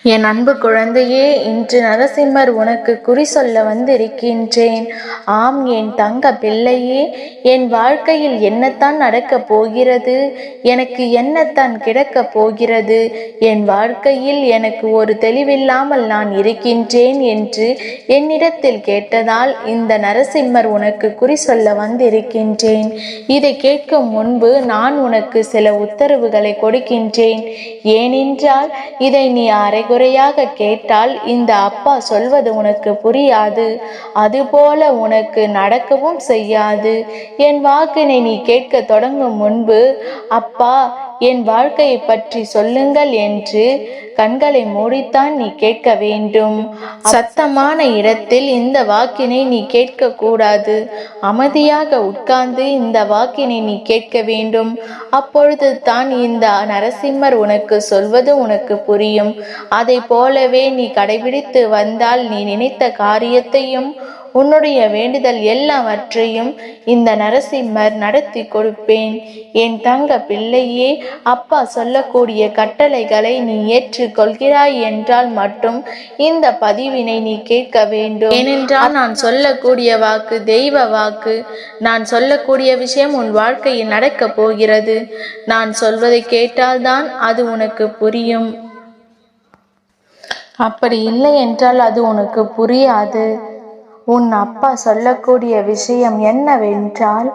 என் அன்பு குழந்தையே, இன்று நரசிம்மர் உனக்கு குறி சொல்ல வந்திருக்கின்றேன். ஆம் என் தங்க பிள்ளையே, என் வாழ்க்கையில் என்னத்தான் நடக்கப் போகிறது, எனக்கு என்னத்தான் கிடக்கப் போகிறது, என் வாழ்க்கையில் எனக்கு ஒரு தெளிவில்லாமல் நான் இருக்கின்றேன் என்று என்னிடத்தில் கேட்டதால் இந்த நரசிம்மர் உனக்கு குறி சொல்ல வந்திருக்கின்றேன். இதை கேட்கும் முன்பு நான் உனக்கு சில உத்தரவுகளை கொடுக்கின்றேன். ஏனென்றால் இதை நீ அரைகுறையாக கேட்டால் இந்த அப்பா சொல்வது உனக்கு புரியாது, அதுபோல உனக்கு நடக்கவும் செய்யாது. என் வாக்கினை நீ கேட்க தொடங்கும் முன்பு அப்பா என் வாழ்க்கையை பற்றி சொல்லுங்கள் என்று கண்களை மூடித்தான் நீ கேட்க வேண்டும். சத்தமான இடத்தில் இந்த வாக்கினை நீ கேட்க கூடாது. அமைதியாக உட்கார்ந்து இந்த வாக்கினை நீ கேட்க வேண்டும். அப்பொழுது தான் இந்த நரசிம்மர் உனக்கு சொல்வது உனக்கு புரியும். அதை போலவே நீ கடைபிடித்து வந்தால் நீ நினைத்த காரியத்தையும் உன்னுடைய வேண்டுதல் எல்லாவற்றையும் இந்த நரசிம்மர் நடத்தி கொடுப்பேன். என் தங்க பிள்ளையே, அப்பா சொல்லக்கூடிய கட்டளைகளை நீ ஏற்றுக்கொள்கிறாய் என்றால் மட்டும் இந்த பதிவினை நீ கேட்க வேண்டும். ஏனென்றால் நான் சொல்லக்கூடிய வாக்கு தெய்வ வாக்கு. நான் சொல்லக்கூடிய விஷயம் உன் வாழ்க்கையில் நடக்கப் போகிறது. நான் சொல்வதை கேட்டால்தான் அது உனக்கு புரியும். அப்படி இல்லை என்றால் அது உனக்கு புரியாது. உன் அப்பா சொல்லக்கூடிய விஷயம் என்னவென்றால்,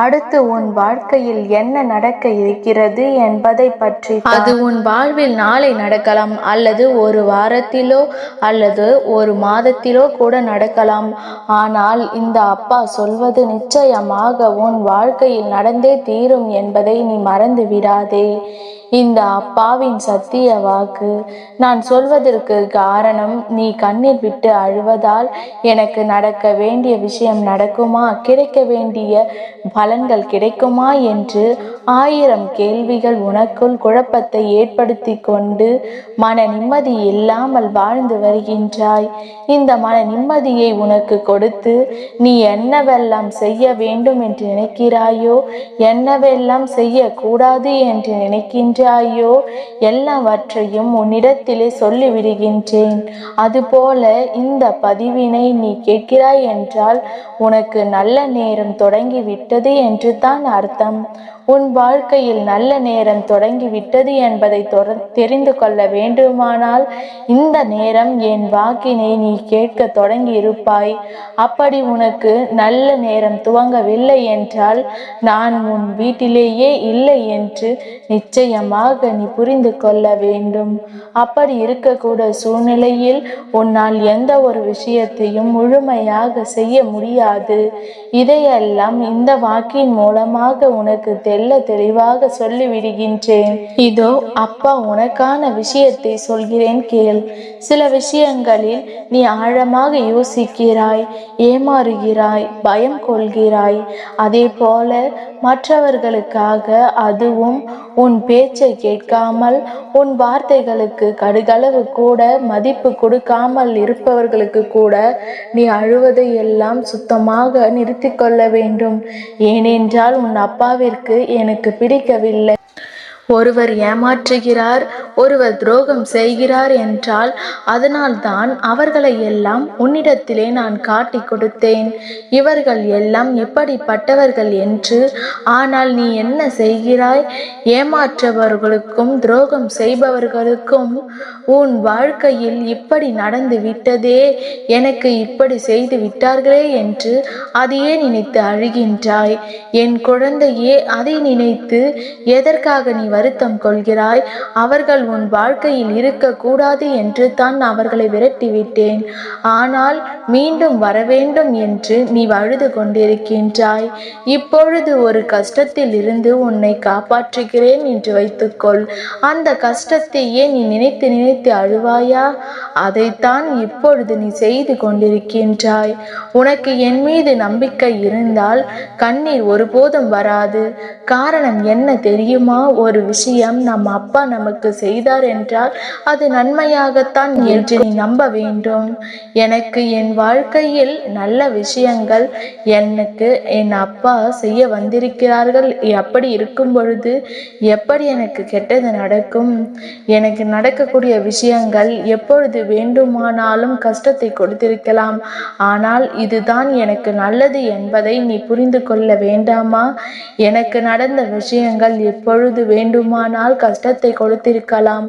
அடுத்து உன் வாழ்க்கையில் என்ன நடக்க இருக்கிறது என்பதை பற்றி. அது உன் வாழ்வில் நாளை நடக்கலாம், அல்லது ஒரு வாரத்திலோ அல்லது ஒரு மாதத்திலோ கூட நடக்கலாம். ஆனால் இந்த அப்பா சொல்வது நிச்சயமாக உன் வாழ்க்கையில் நடந்தே தீரும் என்பதை நீ மறந்து விடாதே. இந்த அப்பாவின் சத்திய வாக்கு. நான் சொல்வதற்கு காரணம், நீ கண்ணீர் விட்டு அழுவதால் எனக்கு நடக்க வேண்டிய விஷயம் நடக்குமா, கிடைக்க வேண்டிய பலன்கள் கிடைக்குமா என்று 1000 கேள்விகள் உனக்குள் குழப்பத்தை ஏற்படுத்தி கொண்டு மன நிம்மதி இல்லாமல் வாழ்ந்து வருகின்றாய். இந்த மன நிம்மதியை உனக்கு கொடுத்து நீ என்னவெல்லாம் செய்ய வேண்டும் என்று நினைக்கிறாயோ, என்னவெல்லாம் செய்யக்கூடாது என்று நினைக்கின்றாயோ எல்லாவற்றையும் உன்னிடத்திலே சொல்லிவிடுகின்றேன். அதுபோல இந்த பதிவினை நீ கேட்கிறாய் என்றால் உனக்கு நல்ல நேரம் தொடங்கிவிட்டது என்று தான் அர்த்தம். உன் வாழ்க்கையில் நல்ல நேரம் தொடங்கிவிட்டது என்பதை தெரிந்து கொள்ள வேண்டுமானால் இந்த நேரம் என் வாக்கினை நீ கேட்க தொடங்கி இருப்பாய். அப்படி உனக்கு நல்ல நேரம் துவங்கவில்லை என்றால் நான் உன் வீட்டிலேயே இல்லை என்று நிச்சயமாக நீ புரிந்து கொள்ள வேண்டும். அப்படி இருக்கக்கூட சூழ்நிலையில் உன்னால் எந்த ஒரு விஷயத்தையும் முழுமையாக செய்ய முடியாது. இதையெல்லாம் இந்த வாக்கின் மூலமாக உனக்கு தெல்ல தெளிவாக சொல்லிவிடுகின்றேன். இதோ அப்பா உனக்கான விஷயத்தை சொல்கிறேன் கேள். சில விஷயங்களில் நீ ஆழமாக யோசிக்கிறாய், ஏமாறுகிறாய், பயம் கொள்கிறாய். அதே போல மற்றவர்களுக்காக, அதுவும் உன் பேச்சை கேட்காமல் உன் வார்த்தைகளுக்கு கடுகளவு கூட மதிப்பு கொடுக்காமல் இருப்பவர்களுக்கு கூட நீ அழுவதை எல்லாம் சுத்தமாக நிறுத்தி கொள்ள வேண்டும். ஏனென்றால் உன் அப்பாவிற்கு எனக்கு பிடிக்கவில்லை. ஒருவர் ஏமாற்றுகிறார், ஒருவர் துரோகம் செய்கிறார் என்றால் அதனால்தான் அவர்களை எல்லாம் உன்னிடத்திலே நான் காட்டி கொடுத்தேன். இவர்கள் எல்லாம் எப்படிப்பட்டவர்கள் என்று. ஆனால் நீ என்ன செய்கிறாய்? ஏமாற்றுபவர்களுக்கும் துரோகம் செய்பவர்களுக்கும் உன் வாழ்க்கையில் இப்படி நடந்து விட்டதே, எனக்கு இப்படி செய்து விட்டார்களே என்று அதையே நினைத்து அழுகின்றாய். என் குழந்தையே, அதை நினைத்து எதற்காக நீ வருத்தம் கொள்கிறாய்? அவர்கள் உன் வாழ்க்கையில் இருக்கக்கூடாது என்று தான் அவர்களை விரட்டிவிட்டேன். ஆனால் மீண்டும் வர வேண்டும் என்று நீ அழுது கொண்டிருக்கின்றாய். இப்பொழுது ஒரு கஷ்டத்தில் இருந்து உன்னை காப்பாற்றுகிறேன் என்று வைத்துக்கொள். அந்த கஷ்டத்தையே நீ நினைத்து நினைத்து அழுவாயா? அதைத்தான் இப்பொழுது நீ செய்து கொண்டிருக்கின்றாய். உனக்கு என் மீது நம்பிக்கை இருந்தால் கண்ணீர் ஒருபோதும் வராது. காரணம் என்ன தெரியுமா? ஒரு விஷயம் நம் அப்பா நமக்கு செய்தார் என்றால் அது நன்மையாகத்தான் என்று நீ நம்ப வேண்டும். எனக்கு என் வாழ்க்கையில் நல்ல விஷயங்கள் எனக்கு என் அப்பா செய்ய வந்திருக்கிறார்கள். அப்படி இருக்கும் பொழுது எப்படி எனக்கு கெட்டது நடக்கும்? எனக்கு நடக்கக்கூடிய விஷயங்கள் எப்பொழுது வேண்டுமானாலும் கஷ்டத்தை கொடுத்திருக்கலாம். ஆனால் இதுதான் எனக்கு நல்லது என்பதை நீ புரிந்து கொள்ள வேண்டாமா? எனக்கு நடந்த விஷயங்கள் எப்பொழுது வேண்டுமானால் கஷ்டத்தை கொடுத்திருக்கலாம்.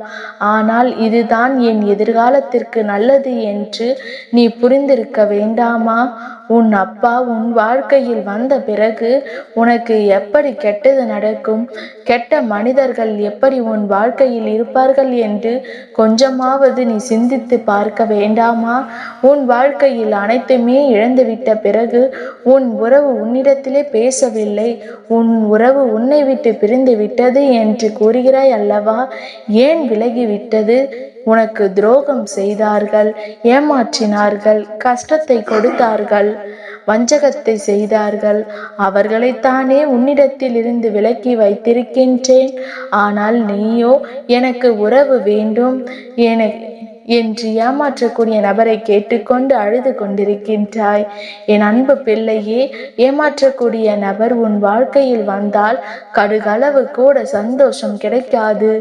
ஆனால் இதுதான் என் எதிர்காலத்திற்கு நல்லது என்று நீ புரிந்திருக்க வேண்டாமா? உன் அப்பா உன் வாழ்க்கையில் வந்த பிறகு உனக்கு எப்படி கெட்டது நடக்கும்? கெட்ட மனிதர்கள் எப்படி உன் வாழ்க்கையில் இருப்பார்கள் என்று கொஞ்சமாவது நீ சிந்தித்து பார்க்க வேண்டாமா? உன் வாழ்க்கையில் அனைத்துமே இழந்துவிட்ட பிறகு உன் உறவு உன்னிடத்திலே பேசவில்லை, உன் உறவு உன்னை விட்டு பிரிந்து விட்டது என்று கூறுகிறாய் அல்லவா? ஏன் விலகிவிட்டது? உனக்கு துரோகம் செய்தார்கள், ஏமாற்றினார்கள், கஷ்டத்தை கொடுத்தார்கள், வஞ்சகத்தை செய்தார்கள். அவர்களைத்தானே உன்னிடத்தில் இருந்து விலக்கி வைத்திருக்கின்றேன். ஆனால் நீயோ எனக்கு உறவு வேண்டும் என்று ஏமாற்றக்கூடிய நபரை கேட்டுக்கொண்டு அழுது கொண்டிருக்கின்றாய். என் அன்பு பிள்ளையே, ஏமாற்றக்கூடிய நபர் உன் வாழ்க்கையில் வந்தால் கடுகளவு கூட சந்தோஷம் கிடைக்காது.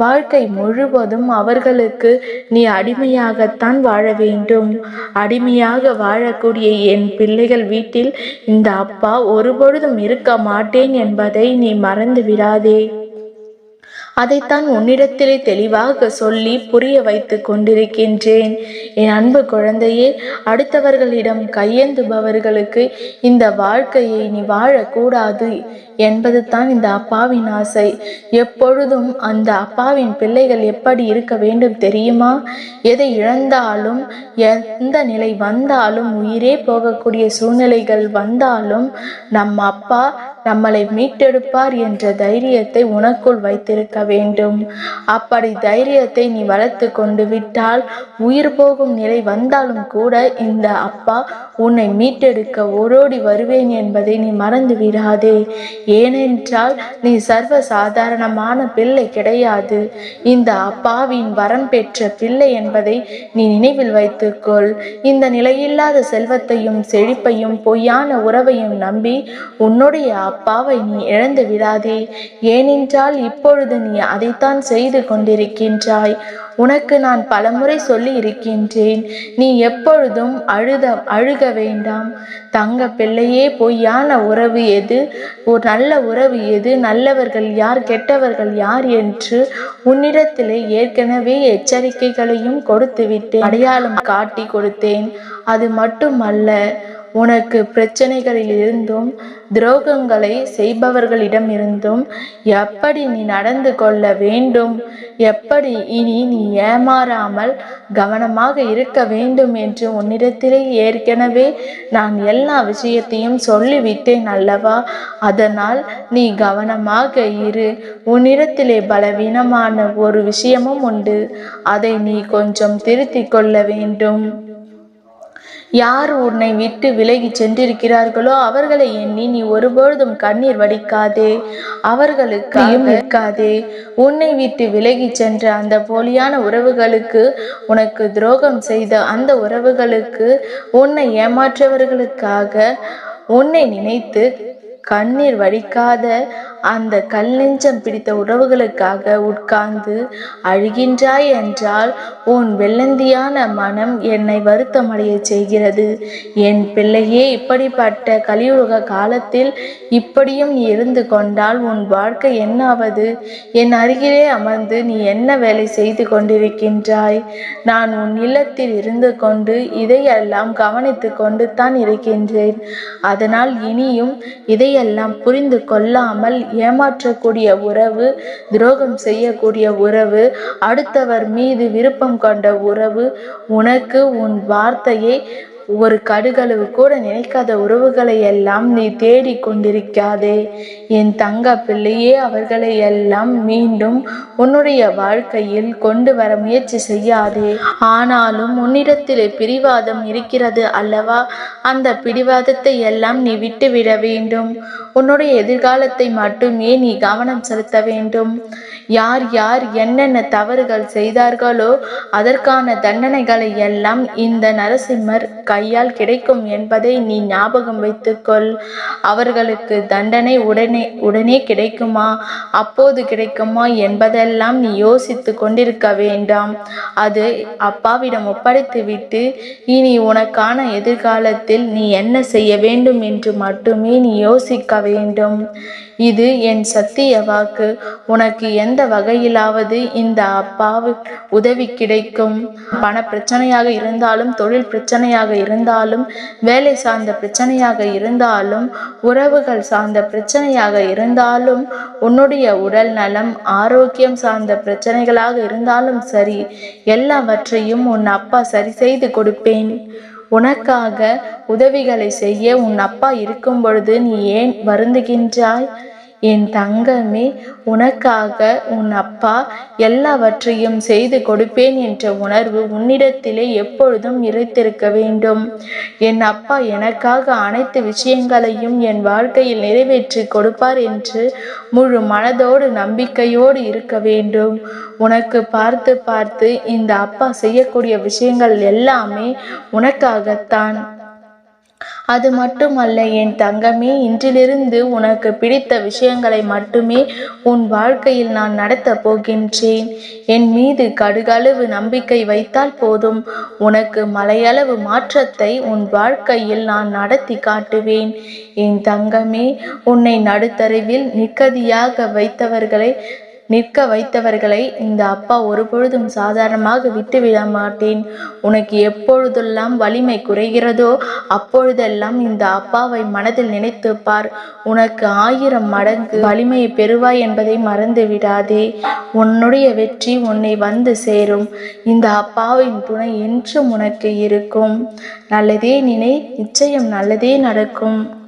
வாழ்க்கை முழுவதும் அவர்களுக்கு நீ அடிமையாகத்தான் வாழ வேண்டும். அடிமையாக வாழக்கூடிய என் பிள்ளைகள் வீட்டில் இந்த அப்பா ஒருபொழுதும் இருக்க மாட்டேன் என்பதை நீ மறந்து விடாதே. அதைத்தான் உன்னிடத்திலே தெளிவாக சொல்லி புரிய வைத்து கொண்டிருக்கின்றேன். என் அன்பு குழந்தையே, அடுத்தவர்களிடம் கையேந்துபவர்களுக்கு இந்த வாழ்க்கையை நீ வாழக்கூடாது என்பது தான் இந்த அப்பாவின் ஆசை. எப்பொழுதும் அந்த அப்பாவின் பிள்ளைகள் எப்படி இருக்க வேண்டும் தெரியுமா? எதை இழந்தாலும், எந்த நிலை வந்தாலும், உயிரே போகக்கூடிய சூழ்நிலைகள் வந்தாலும் நம் அப்பா நம்மளை மீட்டெடுப்பார் என்ற தைரியத்தை உனக்குள் வைத்திருக்க வேண்டும். அப்படி தைரியத்தை நீ வளர்த்து கொண்டு விட்டால் உயிர் போகும் நிலை வந்தாலும் கூட இந்த அப்பா உன்னை மீட்டெடுக்க ஓடோடி வருவேன் என்பதை நீ மறந்து விடாதே. ஏனென்றால் நீ சர்வ சாதாரணமான பிள்ளை கிடையாது. இந்த அப்பாவின் வரம் பெற்ற பிள்ளை என்பதை நீ நினைவில் வைத்துக்கொள். இந்த நிலையில்லாத செல்வத்தையும் செழிப்பையும் பொய்யான உறவையும் நம்பி உன்னுடைய அப்பாவை நீ இழந்து விடாதே. ஏனென்றால் இப்பொழுது நீ அதைத்தான் செய்து கொண்டிருக்கின்றாய். உனக்கு நான் பலமுறை சொல்லி இருக்கின்றேன், நீ எப்பொழுதும் அழுக வேண்டாம். தங்க பிள்ளையே, பொய்யான உறவு எது, ஒரு நல்ல உறவு எது, நல்லவர்கள் யார், கெட்டவர்கள் யார் என்று உன்னிடத்திலே ஏற்கனவே எச்சரிக்கைகளையும் கொடுத்து விட்டேன், அடையாளம் காட்டி கொடுத்தேன். அது மட்டுமல்ல, உனக்கு பிரச்சனைகளில் இருந்தும் துரோகங்களை செய்பவர்களிடம் இருந்தும் எப்படி நீ நடந்து கொள்ள வேண்டும், எப்படி இனி நீ ஏமாறாமல் கவனமாக இருக்க வேண்டும் என்று உன்னிடத்திலே ஏற்கனவே நான் எல்லா விஷயத்தையும் சொல்லிவிட்டேன் அல்லவா? அதனால் நீ கவனமாக இரு. உன்னிடத்திலே பலவீனமான ஒரு விஷயமும் உண்டு, அதை நீ கொஞ்சம் திருத்திக் கொள்ள வேண்டும். யார் உன்னை விட்டு விலகி சென்றிருக்கிறார்களோ அவர்களை எண்ணி நீ ஒருபொழுதும் கண்ணீர் வடிக்காதே, அவர்களுக்காக இருக்காதே. உன்னை விட்டு விலகி சென்ற அந்த போலியான உறவுகளுக்கு, உனக்கு துரோகம் செய்த அந்த உறவுகளுக்கு, உன்னை ஏமாற்றவர்களுக்காக உன்னை நினைத்து கண்ணீர் வடிக்காத அந்த கல் நெஞ்சம் பிடித்த உறவுகளுக்காக உட்கார்ந்து அழுகின்றாய் என்றால் உன் வெள்ளந்தியான மனம் என்னை வருத்தமடைய செய்கிறது. என் பிள்ளையே, இப்படிப்பட்ட கலியுக காலத்தில் இப்படியும் நீ இருந்து கொண்டால் உன் வாழ்க்கை என்னாவது? என் அருகிலே அமர்ந்து நீ என்ன வேலை செய்து கொண்டிருக்கின்றாய்? நான் உன் இல்லத்தில் இருந்து கொண்டு இதையெல்லாம் கவனித்து கொண்டு தான் இருக்கின்றேன். அதனால் இனியும் இதையெல்லாம் புரிந்து கொள்ளாமல் ஏமாற்றக்கூடிய உறவு, துரோகம் செய்யக்கூடிய உறவு, அடுத்தவர் மீது விருப்பம் கொண்ட உறவு, உனக்கு உன் வார்த்தையை ஒரு கடுகளவு கூட நினைக்காத உறவுகளை எல்லாம் நீ தேடி கொண்டிருக்காதே. என் தங்க பிள்ளையே, அவர்களை எல்லாம் மீண்டும் உன்னுடைய வாழ்க்கையில் கொண்டு வர முயற்சி செய்யாதே. ஆனாலும் உன்னிடத்திலே பிடிவாதம் இருக்கிறது அல்லவா? அந்த பிடிவாதத்தை எல்லாம் நீ விட்டுவிட வேண்டும். உன்னுடைய எதிர்காலத்தை மட்டுமே நீ கவனம் செலுத்த வேண்டும். யார் யார் என்னென்ன தவறுகள் செய்தார்களோ அதற்கான தண்டனைகளை எல்லாம் இந்த நரசிம்மர் கையால் கிடைக்கும் என்பதை நீ ஞாபகம் வைத்துக்கொள். அவர்களுக்கு தண்டனை உடனே கிடைக்குமா, அப்போது கிடைக்குமா என்பதெல்லாம் நீ யோசித்து கொண்டிருக்க வேண்டாம். அது அப்பாவிடம் ஒப்படைத்துவிட்டு இனி உனக்கான எதிர்காலத்தில் நீ என்ன செய்ய வேண்டும் என்று மட்டுமே நீ யோசிக்க வேண்டும். இது என் சத்திய வாக்கு. உனக்கு எந்த வகையிலாவது இந்த அப்பாவின் உதவி கிடைக்கும். பண பிரச்சனையாக இருந்தாலும், தொழில் பிரச்சனையாக இருந்தாலும், வேலை சார்ந்த பிரச்சனையாக இருந்தாலும், உறவுகள் சார்ந்த பிரச்சனையாக இருந்தாலும், உன்னுடைய உடல் நலம் ஆரோக்கியம் சார்ந்த பிரச்சனைகளாக இருந்தாலும் சரி, எல்லாவற்றையும் உன் அப்பா சரி செய்து கொடுப்பேன். உனக்காக உதவிகளை செய்ய உன் அப்பா இருக்கும் பொழுது நீ ஏன் வருந்துகின்றாய்? என் தங்கமே, உனக்காக உன் அப்பா எல்லாவற்றையும் செய்து கொடுப்பேன் என்ற உணர்வு உன்னிடத்திலே எப்பொழுதும் நிறைத்திருக்க வேண்டும். என் அப்பா எனக்காக அனைத்து விஷயங்களையும் என் வாழ்க்கையில் நிறைவேற்றி கொடுப்பார் என்று முழு மனதோடு நம்பிக்கையோடு இருக்க வேண்டும். உனக்கு பார்த்து பார்த்து இந்த அப்பா செய்யக்கூடிய விஷயங்கள் எல்லாமே உனக்காகத்தான். அது மட்டுமல்ல என் தங்கமே, இன்றிலிருந்து உனக்கு பிடித்த விஷயங்களை மட்டுமே உன் வாழ்க்கையில் நான் நடத்தப் போகின்றேன். என் மீது கடுகளவு நம்பிக்கை வைத்தால் போதும், உனக்கு மலையளவு மாற்றத்தை உன் வாழ்க்கையில் நான் நடத்தி காட்டுவேன். என் தங்கமே, உன்னை நடுத்தருவில் நிற்க வைத்தவர்களை இந்த அப்பா ஒருபொழுதும் சாதாரணமாக விட்டுவிட மாட்டேன். உனக்கு எப்பொழுதெல்லாம் வலிமை குறைகிறதோ அப்பொழுதெல்லாம் இந்த அப்பாவை மனதில் நினைத்துப்பார். உனக்கு 1000 மடங்கு வலிமையை பெறுவாய் என்பதை மறந்து விடாதே. உன்னுடைய வெற்றி உன்னை வந்து சேரும். இந்த அப்பாவின் துணை என்றும் உனக்கு இருக்கும். நல்லதே நினை, நிச்சயம் நல்லதே நடக்கும்.